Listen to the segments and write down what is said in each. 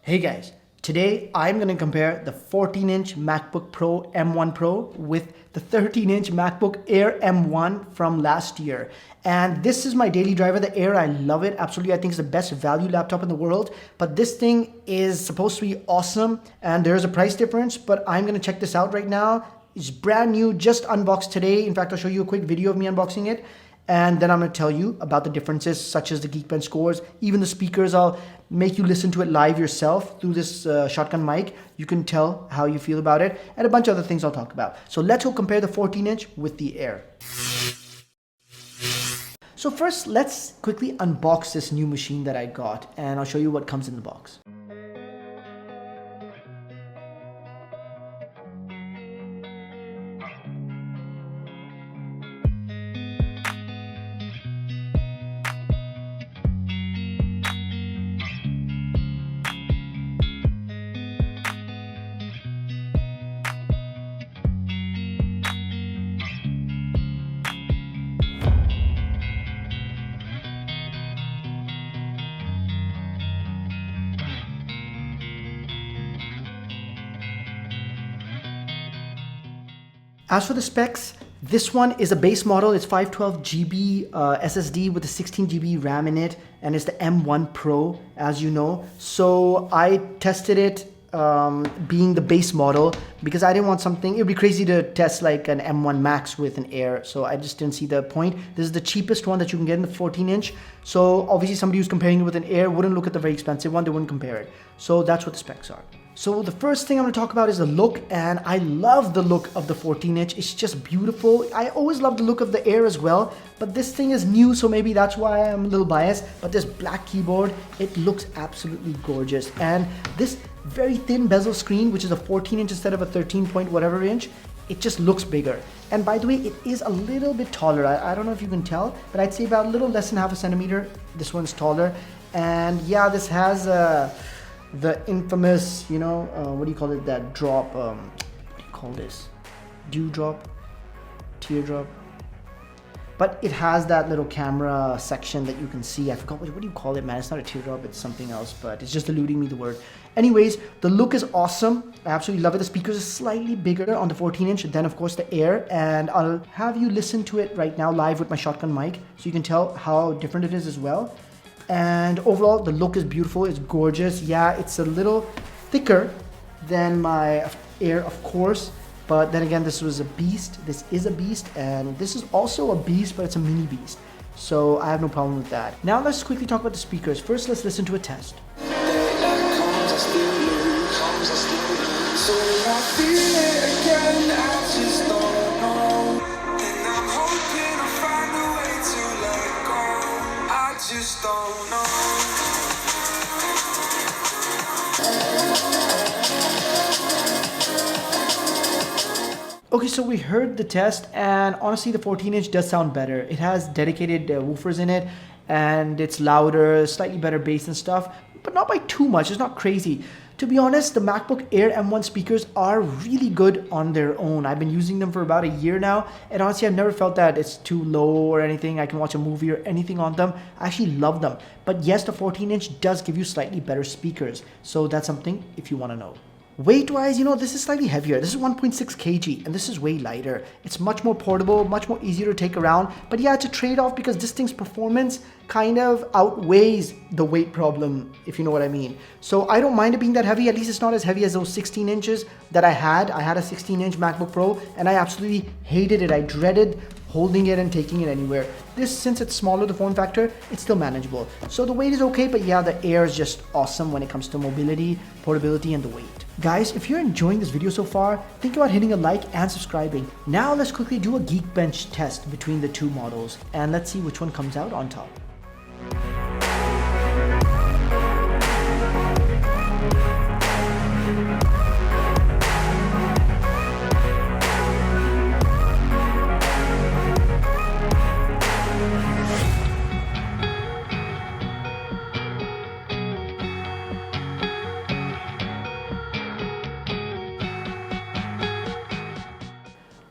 Hey guys, today I'm going to compare the 14-inch MacBook Pro M1 Pro with the 13-inch MacBook Air M1 from last year. And this is my daily driver, the Air. I love it. Absolutely, I think it's the best value laptop in the world. But this thing is supposed to be awesome and there's a price difference, but I'm going to check this out right now. It's brand new, just unboxed today. In fact, I'll show you a quick video of me unboxing it. And then I'm going to tell you about the differences such as the Geekbench scores, even the speakers. I'll make you listen to it live yourself through this shotgun mic. You can tell how you feel about it and a bunch of other things I'll talk about. So let's go compare the 14-inch with the Air. So first, let's quickly unbox this new machine that I got and I'll show you what comes in the box. As for the specs, this one is a base model. It's 512 GB SSD with a 16 GB RAM in it, and it's the M1 Pro, as you know. So I tested it being the base model because I didn't want something. It would be crazy to test like an M1 Max with an Air, so I just didn't see the point. This is the cheapest one that you can get in the 14-inch. So obviously somebody who's comparing it with an Air wouldn't look at the very expensive one. They wouldn't compare it. So that's what the specs are. So the first thing I'm going to talk about is the look, and I love the look of the 14-inch. It's just beautiful. I always love the look of the Air as well, but this thing is new, so maybe that's why I'm a little biased. But this black keyboard, it looks absolutely gorgeous. And this very thin bezel screen, which is a 14-inch instead of a 13 point whatever inch, it just looks bigger. And by the way, it is a little bit taller. I don't know if you can tell, but I'd say about a little less than half a centimeter. This one's taller. And yeah, this has the infamous, what do you call it, that drop, what do you call this, dewdrop, teardrop, but it has that little camera section that you can see. I forgot what do you call it, man. It's not a teardrop, it's something else, but it's just eluding me the word. Anyways, the look is awesome. I absolutely love it. The speakers are slightly bigger on the 14-inch than of course the Air, and I'll have you listen to it right now live with my shotgun mic so you can tell how different it is as well. And overall, the look is beautiful. It's gorgeous. Yeah, it's a little thicker than my Air, of course. But then again, this was a beast. This is a beast. And this is also a beast, but it's a mini beast. So I have no problem with that. Now let's quickly talk about the speakers. First, let's listen to a test. Just don't know. Okay, so we heard the test, and honestly the 14-inch does sound better. It has dedicated woofers in it, and it's louder, slightly better bass and stuff, but not by too much. It's not crazy. To be honest, the MacBook Air M1 speakers are really good on their own. I've been using them for about a year now, and honestly, I've never felt that it's too low or anything. I can watch a movie or anything on them. I actually love them. But yes, the 14-inch does give you slightly better speakers. So that's something if you want to know. Weight-wise, this is slightly heavier. This is 1.6 kg, and this is way lighter. It's much more portable, much more easier to take around. But yeah, it's a trade-off because this thing's performance kind of outweighs the weight problem, if you know what I mean. So I don't mind it being that heavy. At least it's not as heavy as those 16 inches that I had. I had a 16-inch MacBook Pro, and I absolutely hated it. I dreaded holding it and taking it anywhere. This, since it's smaller, the form factor, it's still manageable. So the weight is okay, but yeah, the Air is just awesome when it comes to mobility, portability, and the weight. Guys, if you're enjoying this video so far, think about hitting a like and subscribing. Now let's quickly do a Geekbench test between the two models, and let's see which one comes out on top.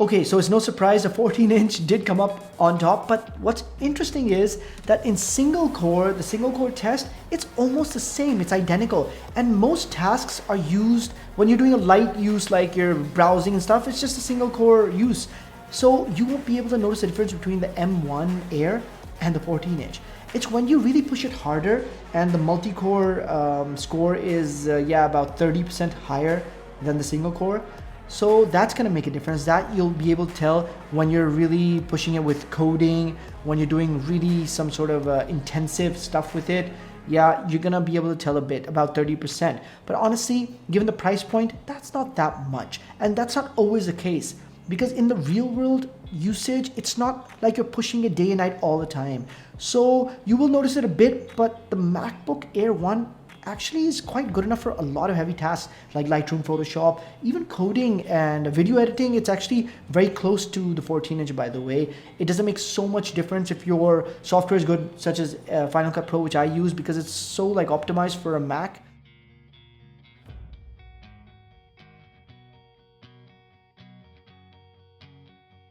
Okay, so it's no surprise the 14-inch did come up on top, but what's interesting is that in single core, the single core test, it's almost the same, it's identical. And most tasks are used when you're doing a light use like you're browsing and stuff, it's just a single core use. So you won't be able to notice the difference between the M1 Air and the 14-inch. It's when you really push it harder and the multi-core score is about 30% higher than the single core. So that's gonna make a difference. That you'll be able to tell when you're really pushing it with coding, when you're doing really some sort of intensive stuff with it. Yeah, you're gonna be able to tell a bit, about 30%. But honestly, given the price point, that's not that much. And that's not always the case. Because in the real world usage, it's not like you're pushing it day and night all the time. So you will notice it a bit, but the MacBook Air 1 actually is quite good enough for a lot of heavy tasks like Lightroom, Photoshop, even coding and video editing. It's actually very close to the 14-inch, by the way. It doesn't make so much difference if your software is good, such as Final Cut Pro, which I use because it's so like optimized for a Mac.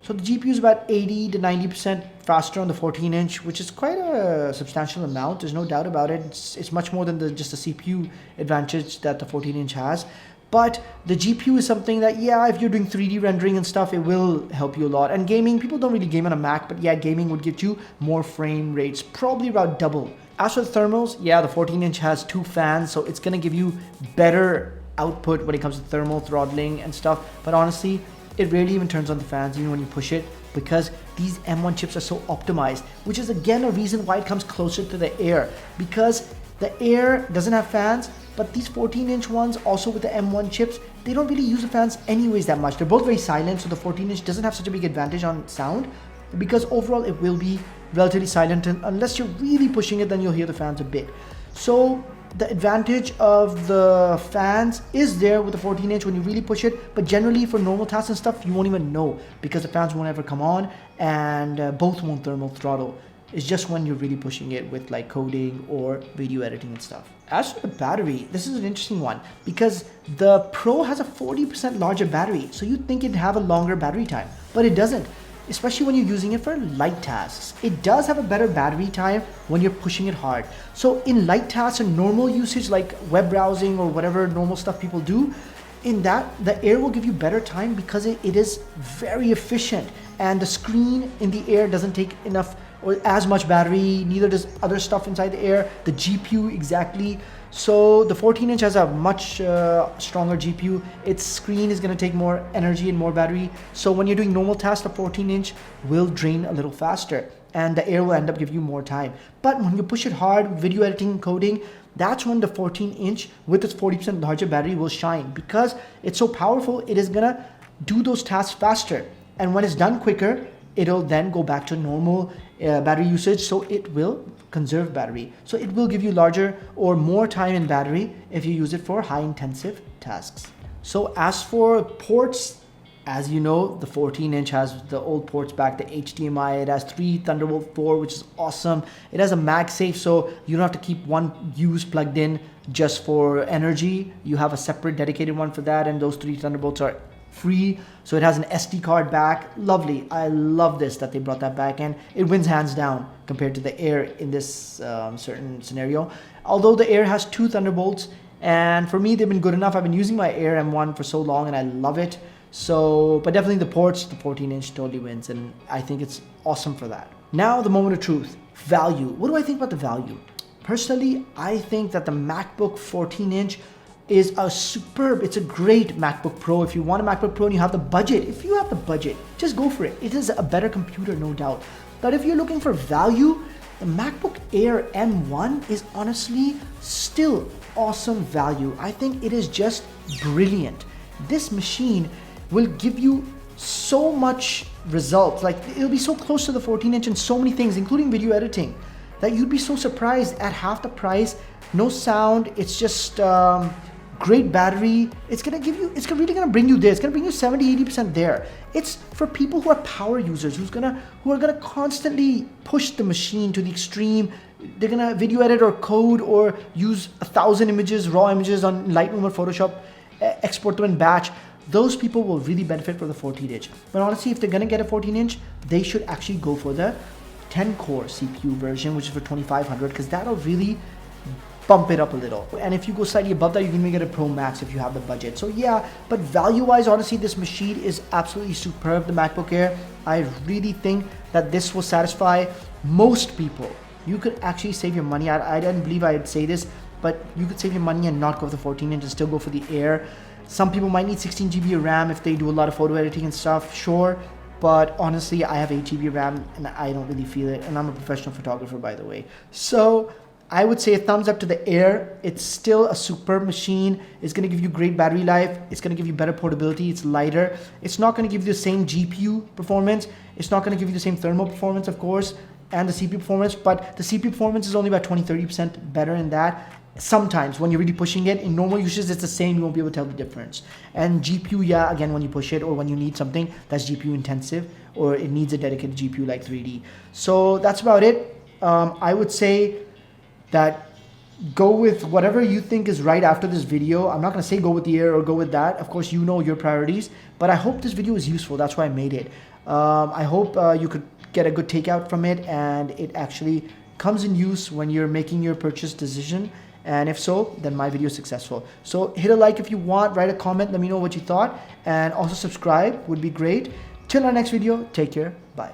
So the GPU is about 80 to 90% faster on the 14-inch, which is quite a substantial amount. There's no doubt about it. It's much more than just the CPU advantage that the 14-inch has. But the GPU is something that, yeah, if you're doing 3D rendering and stuff, it will help you a lot. And gaming, people don't really game on a Mac, but yeah, gaming would get you more frame rates, probably about double. As for the thermals, yeah, the 14-inch has 2 fans, so it's gonna give you better output when it comes to thermal throttling and stuff. But honestly, it rarely even turns on the fans even when you push it because these M1 chips are so optimized, which is again a reason why it comes closer to the Air, because the Air doesn't have fans, but these 14-inch ones also with the M1 chips, they don't really use the fans anyways that much. They're both very silent, so the 14-inch doesn't have such a big advantage on sound because overall it will be relatively silent, and unless you're really pushing it, then you'll hear the fans a bit. So the advantage of the fans is there with the 14-inch when you really push it, but generally for normal tasks and stuff, you won't even know because the fans won't ever come on and both won't thermal throttle. It's just when you're really pushing it with like coding or video editing and stuff. As for the battery, this is an interesting one because the Pro has a 40% larger battery, so you'd think it'd have a longer battery time, but it doesn't. Especially when you're using it for light tasks. It does have a better battery time when you're pushing it hard. So in light tasks and normal usage like web browsing or whatever normal stuff people do, in that the Air will give you better time because it is very efficient, and the screen in the Air doesn't take enough or as much battery, neither does other stuff inside the Air, the GPU exactly. So the 14-inch has a much stronger GPU. Its screen is going to take more energy and more battery. So when you're doing normal tasks, the 14-inch will drain a little faster and the Air will end up giving you more time. But when you push it hard, video editing, coding, that's when the 14-inch with its 40% larger battery will shine because it's so powerful, it is going to do those tasks faster. And when it's done quicker, it'll then go back to normal battery usage, so it will conserve battery. So it will give you larger or more time in battery if you use it for high intensive tasks. So as for ports, as you know, the 14-inch has the old ports back, the HDMI. It has 3 Thunderbolt 4, which is awesome. It has a MagSafe, so you don't have to keep one use plugged in just for energy. You have a separate dedicated one for that, and those 3 Thunderbolts are free. So it has an SD card back. Lovely. I love this that they brought that back, and it wins hands down compared to the Air in this certain scenario. Although the Air has 2 Thunderbolts, and for me they've been good enough. I've been using my Air M1 for so long and I love it. So, but definitely the ports, the 14-inch totally wins, and I think it's awesome for that. Now the moment of truth, value. What do I think about the value? Personally, I think that the MacBook 14-inch is a superb, it's a great MacBook Pro. If you want a MacBook Pro and you have the budget, if you have the budget, just go for it. It is a better computer, no doubt. But if you're looking for value, the MacBook Air M1 is honestly still awesome value. I think it is just brilliant. This machine will give you so much results. Like it'll be so close to the 14-inch in so many things, including video editing, that you'd be so surprised at half the price. No sound, it's just great battery. It's really gonna bring you there. It's gonna bring you 70-80% there. It's for people who are power users, who are gonna constantly push the machine to the extreme. They're gonna video edit or code or use 1,000 images, raw images on Lightroom or Photoshop, export them in batch. those people will really benefit from the 14-inch. But honestly, if they're gonna get a 14-inch, they should actually go for the 10-core CPU version, which is for $2,500, because that'll really bump it up a little. And if you go slightly above that, you can get a Pro Max if you have the budget. So yeah, but value-wise, honestly, this machine is absolutely superb, the MacBook Air. I really think that this will satisfy most people. You could actually save your money. I didn't believe I'd say this, but you could save your money and not go for the 14-inch and still go for the Air. Some people might need 16 GB of RAM if they do a lot of photo editing and stuff, sure. But honestly, I have 8 GB RAM and I don't really feel it. And I'm a professional photographer, by the way. So I would say a thumbs up to the Air. It's still a superb machine. It's going to give you great battery life. It's going to give you better portability. It's lighter. It's not going to give you the same GPU performance. It's not going to give you the same thermal performance, of course, and the CPU performance. But the CPU performance is only about 20-30% better in that. Sometimes when you're really pushing it, in normal uses it's the same, you won't be able to tell the difference. And GPU, yeah, again, when you push it or when you need something that's GPU intensive or it needs a dedicated GPU like 3D. So that's about it. I would say that go with whatever you think is right after this video. I'm not going to say go with the Air or go with that. Of course, you know your priorities, but I hope this video is useful. That's why I made it. I hope you could get a good takeout from it and it actually comes in use when you're making your purchase decision. And if so, then my video is successful. So hit a like if you want, write a comment, let me know what you thought, and also subscribe would be great. Till our next video, take care, bye.